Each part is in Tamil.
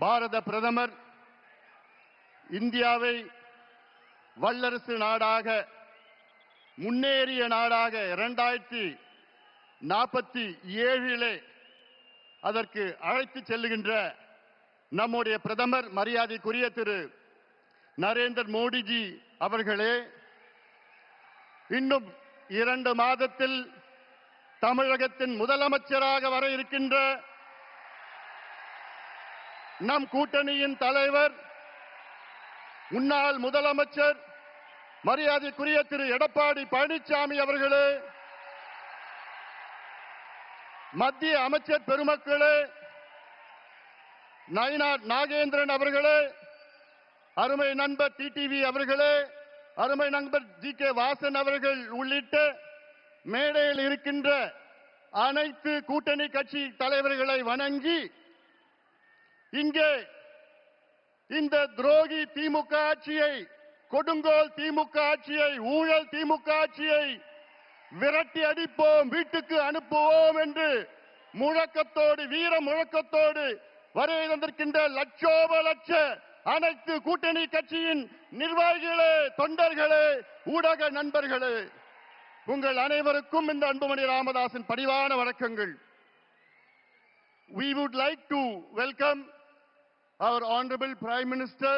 பாரத பிரதமர் இந்தியாவை வல்லரசு நாடாக முன்னேறிய நாடாக 2047 அதற்கு அழைத்து செல்லுகின்ற நம்முடைய பிரதமர் மரியாதைக்குரிய திரு நரேந்திர மோடிஜி அவர்களே, இன்னும் 2 மாதத்தில் தமிழகத்தின் முதலமைச்சராக வர இருக்கின்ற நம் கூட்டணியின் தலைவர் முன்னாள் முதலமைச்சர் மரியாதைக்குரிய திரு எடப்பாடி பழனிசாமி அவர்களே, மத்திய அமைச்சர் பெருமக்களே, நயினார் நாகேந்திரன் அவர்களே, அருமை நண்பர் டிடிவி அவர்களே, அருமை நண்பர் ஜி.கே. வாசன் அவர்கள் உள்ளிட்ட மேடையில் இருக்கின்ற அனைத்து கூட்டணி கட்சி தலைவர்களை வணங்கி, இங்கே இந்த துரோகி திமுக ஆட்சியை, கொடுங்கோல் திமுக ஆட்சியை, ஊழல் திமுக ஆட்சியை விரட்டி அடிப்போம், வீட்டுக்கு அனுப்புவோம் என்று முழக்கத்தோடு, வீர முழக்கத்தோடு வருகை தந்திருக்கின்ற லட்சோப லட்ச அனைத்து கூட்டணி கட்சியின் நிர்வாகிகளே, தொண்டர்களே, ஊடக நண்பர்களே, உங்கள் அனைவருக்கும் இந்த அன்புமணி ராமதாஸின் பணிவான வணக்கங்கள். We would like to welcome our Honorable Prime Minister,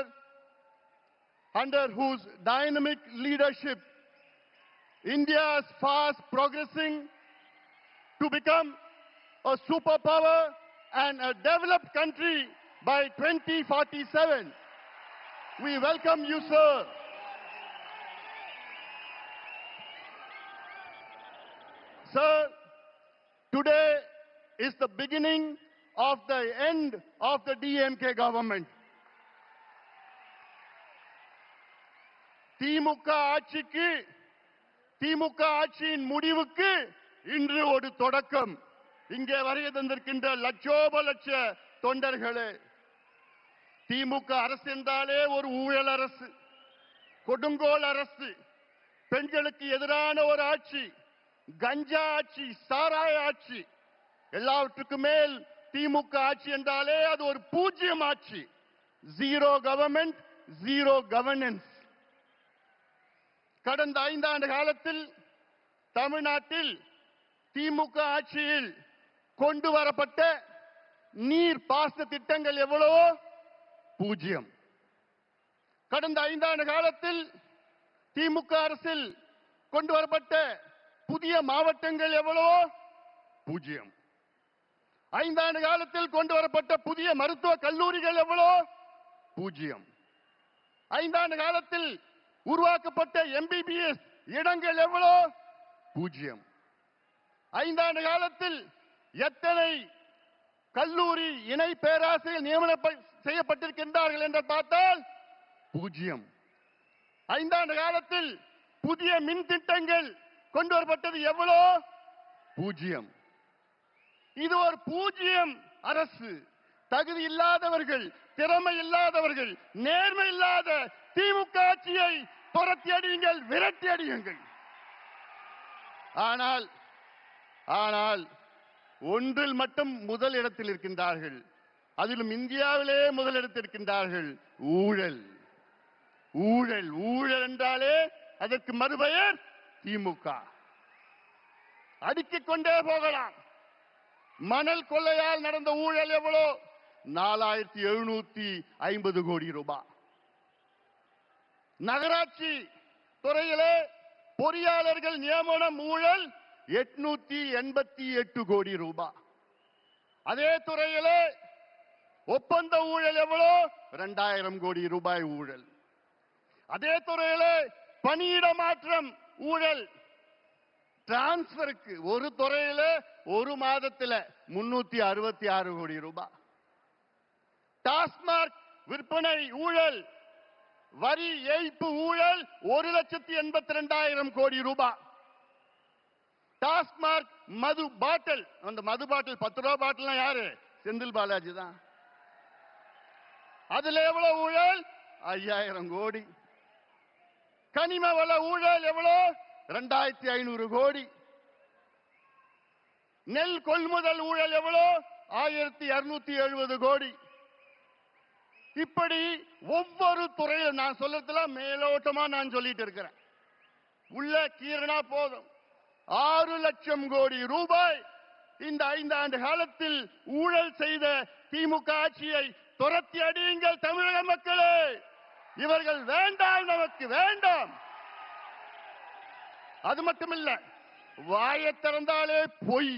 under whose dynamic leadership India is fast progressing to become a superpower and a developed country by 2047. We welcome you, sir. Sir, today is the beginning of the end of the DMK government. திமுக ஆட்சியின் முடிவுக்கு இன்று ஒரு தொடக்கம். இங்கே வருகை தந்திருக்கின்ற லட்சோப லட்ச தொண்டர்களே, திமுக அரசு என்றாலே ஒரு ஊழல் அரசு, கொடுங்கோல் அரசு, பெண்களுக்கு எதிரான ஒரு ஆட்சி, கஞ்சா ஆட்சி, சாராய ஆட்சி, எல்லாவற்றுக்கும் மேல் திமுக ஆட்சி என்றாலே அது ஒரு பூஜ்யம் ஆட்சி. Zero government, zero governance. கடந்த 5 ஆண்டு காலத்தில் தமிழ்நாட்டில் திமுக ஆட்சியில் கொண்டு வரப்பட்ட நீர் பாசன திட்டங்கள் எவ்வளவோ பூஜ்யம். கடந்த 5 ஆண்டு காலத்தில் திமுக அரசில் கொண்டு வரப்பட்ட புதிய மாவட்டங்கள் எவ்வளவோ பூஜ்யம். 5 ஆண்டு காலத்தில் கொண்டு வரப்பட்ட புதிய மருத்துவ கல்லூரிகள் எவ்வளவோ பூஜ்யம். 5 ஆண்டு காலத்தில் உருவாக்கப்பட்ட MBBS இடங்கள் எவ்வளோ பூஜ்யம். 5 ஆண்டு காலத்தில் எத்தனை கல்லூரி இணை பேராசிரியர் நியமனம் செய்யப்பட்டிருக்கின்றார்கள் என்று பார்த்தால் பூஜ்யம். 5 ஆண்டு காலத்தில் புதிய மின் திட்டங்கள் கொண்டு வரப்பட்டது எவ்வளோ பூஜ்யம். இது ஒரு பூஜ்யம் அரசு. தகுதி இல்லாதவர்கள், திறமை இல்லாதவர்கள், நேர்மை இல்லாத திமுக ஆட்சியை துரத்தி அடியுங்கள், விரட்டி அடியுங்கள். ஆனால் ஒன்றில் மட்டும் முதல் இடத்தில் இருக்கின்றார்கள், அதிலும் இந்தியாவிலே முதலிடத்தில் இருக்கின்றார்கள். ஊழல். ஊழல் ஊழல் என்றாலே அதற்கு மறுபெயர் திமுக. அடுக்கிக் கொண்டே போகலாம். மணல் கொள்ளையால் நடந்த ஊழல் எவ்வளோ? 4750 கோடி ரூபாய். நகராட்சி துறையிலே பொறியாளர்கள் நியமனம் ஊழல் 888 கோடி ரூபாய். அதே துறையிலே ஒப்பந்த ஊழல் எவ்வளோ? 2000 கோடி ரூபாய் ஊழல். அதே துறையிலே பணியிட மாற்றம் ஊழல், டிரான்ஸ்பருக்கு ஒரு துறையில ஒரு மாதத்தில் 366 கோடி ரூபாய். டாஸ்மாக் விற்பனை ஊழல், வரி ஏய்ப்பு ஊழல் 1,82,000 கோடி ரூபாய். டாஸ்மாக் மது பாட்டில், அந்த மது பாட்டில் 10 ரூபாய் பாட்டில் யாரு? செந்தில் பாலாஜி தான். அதுல எவ்வளவு ஊழல்? 5000 கோடி. கனிம வள ஊழல் எவ்வளவு? 2500 கோடி. நெல் கொள்முதல் ஊழல் எவ்வளவு? 1270 கோடி. இப்படி ஒவ்வொரு துறையிலும் நான் சொல்றதுல மேலோட்டமா நான் சொல்லிட்டு இருக்கிறேன். உள்ள கீரனா போதும் 6 லட்சம் கோடி ரூபாய் இந்த 5 ஆண்டு காலத்தில் ஊழல் செய்த திமுக ஆட்சியை துரத்தி அடியுங்கள் தமிழக மக்களே. இவர்கள் வேண்டாம், நமக்கு வேண்டாம். அது மட்டுமில்ல, வாயை திறந்தாலே பொய்.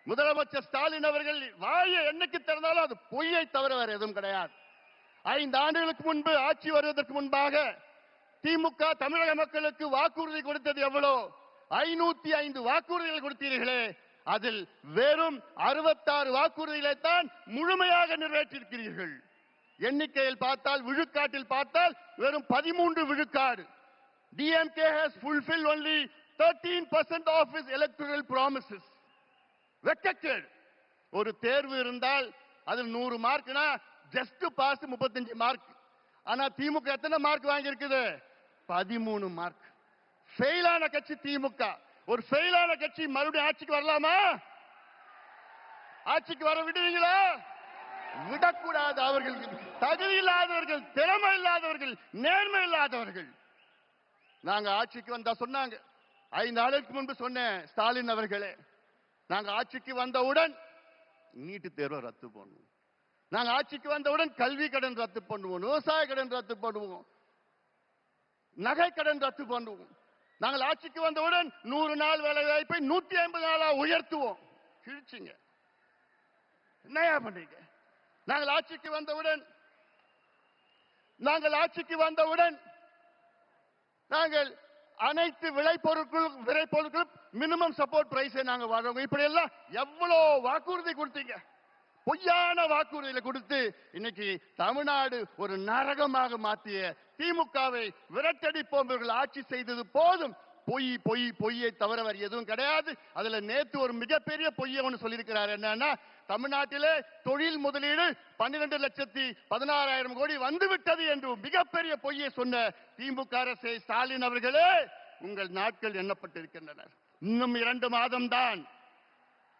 முதலமைச்சர் ஸ்டாலின் அவர்கள் வாயை என்னைக்கு திறந்தாலும் அது பொய்யை தவிர வேற எதுவும் கிடையாது. 5 ஆண்டுகளுக்கு முன்பு ஆட்சி வருவதற்கு முன்பாக திமுக தமிழக மக்களுக்கு வாக்குறுதி கொடுத்தது எவ்வளோ? 505 வாக்குறுதிகள் கொடுத்தீர்களே, அதில் வெறும் 66 வாக்குறுதிகளை தான் முழுமையாக நிறைவேற்றியிருக்கிறீர்கள். எண்ணிக்கையில் பார்த்தால், விழுக்காட்டில் பார்த்தால் வெறும் 13 விழுக்காடு. DMK has fulfilled only 13% of its electoral promises. வெக்கக்கேடு. ஒரு தேர்வு இருந்தால் அதில் 100 மார்க்னா ஜஸ்ட் பாஸ் 35 மார்க். ஆனா திமுக எத்தனை மார்க் வாங்கி இருக்குது? 13 மார்க். ஃபெயிலான கட்சி திமுக. ஒரு ஃபெயிலான கட்சி மறுபடியும் ஆட்சிக்கு வரலாமா? ஆட்சிக்கு வர விடுவீங்களா? விடக்கூடாது. அவர்கள் தகுதி இல்லாதவர்கள், திறமை இல்லாதவர்கள், நேர்மை இல்லாதவர்கள். நாங்க ஆட்சிக்கு வந்தா சொன்னாங்க, 5 நாளுக்கு முன்பு சொன்னேன், ஸ்டாலின் அவர்களே, நாங்க ஆட்சிக்கு வந்தவுடன் நீட்டு தேர்வை ரத்து பண்ணுவோம், நாங்க ஆட்சிக்கு வந்தவுடன் கல்வி கடன் ரத்து பண்ணுவோம், விவசாய கடன் ரத்து பண்ணுவோம், நகை கடன் ரத்து பண்ணுவோம், நாங்கள் ஆட்சிக்கு வந்தவுடன் 100 நாள் வேலை வாய்ப்பை 150 நாளா உயர்த்துவோம். கிழிச்சிங்க. என்னையா பண்றீங்க? நாங்கள் ஆட்சிக்கு வந்தவுடன் நாங்கள் அனைத்து விளைபொருட்களும் மினிமம் சப்போர்ட் பிரைஸை நாங்கள் வழங்குவோம். இப்படி எல்லாம் எவ்வளவு வாக்குறுதி கொடுத்தீங்க? பொய்யான வாக்குறுதிகளை கொடுத்து இன்னைக்கு தமிழ்நாடு ஒரு நரகமாக மாற்றிய திமுகவை விரட்டடிப்போம். ஆட்சி செய்தது போதும். பொய் பொய் பொய்யை தவிர வேறு எதுவும் கிடையாது. அதுல நேத்து ஒரு மிகப்பெரிய பொய்யை ஒன்று சொல்லியிருக்கிறார். என்னன்னா, தமிழ்நாட்டிலே தொழில் முதலீடு 12,16,000 கோடி வந்துவிட்டது என்று மிகப்பெரிய பொய்யை சொன்ன திமுக அரசே, ஸ்டாலின் அவர்களே, உங்கள் நாட்கள் எண்ணப்பட்டிருக்கின்றன. இன்னும் 2 மாதம் தான்.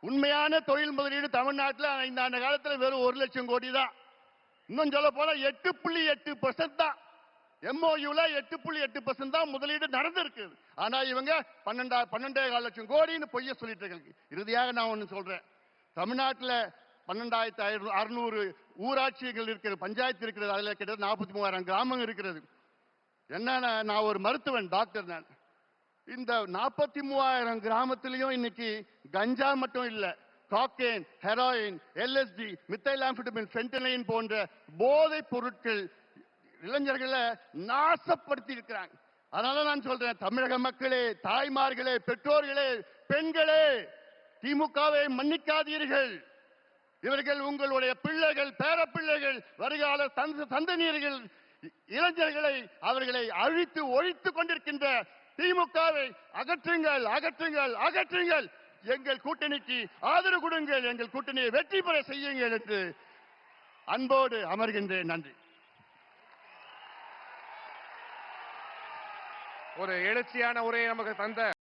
உண்மையான தொழில் முதலீடு தமிழ்நாட்டில் 5 ஆண்டு காலத்தில் வெறும் 1 லட்சம் கோடி தான். இன்னும் சொல்ல போனா 8.8% தான். MOUல 8.8% தான் முதலீடு நடந்திருக்கு. ஆனா இவங்க 12.5 லட்சம் கோடின்னு பொய்ய சொல்லிட்டு இருக்காங்க. இறுதியாக நான் ஒண்ணு சொல்றேன். தமிழ்நாட்டில் 12,600 ஊராட்சிகள் இருக்கிறது, பஞ்சாயத்து இருக்கிறது. அதுல கிட்டத்தட்ட 43,000 கிராமங்கள் இருக்கிறது. என்னன்னா, நான் ஒரு மருத்துவன், டாக்டர். நான் இந்த 43,000 கிராமத்திலையும் இன்னைக்கு கஞ்சா மட்டும் இல்ல, காக்கேன், ஹெராயின், LSD, மித்தைலாம்ஃபெட்டமின், ஃபென்டனைன் போன்ற போதைப் பொருட்கள் இளைஞர்களை நாசப்படுத்தி இருக்கிறாங்க. அதனால நான் சொல்றேன், தமிழக மக்களே, தாய்மார்களே, பெற்றோர்களே, பெண்களே, திமுகவை மன்னிக்காதீர்கள். இவர்கள் உங்களுடைய பிள்ளைகள், பேரப்பிள்ளைகள், வருகால சந்ததியர்கள், இளைஞர்களை அவர்களை அழித்து ஒழித்துக் கொண்டிருக்கின்ற திமுகவை அகற்றுங்கள், அகற்றுங்கள், அகற்றுங்கள். எங்கள் கூட்டணிக்கு ஆதரவு கொடுங்கள், எங்கள் கூட்டணியை வெற்றி பெற செய்யுங்கள் என்று அன்போடு அமர்கின்றேன். நன்றி. ஒரு எழுச்சியான உரையை நமக்கு தந்த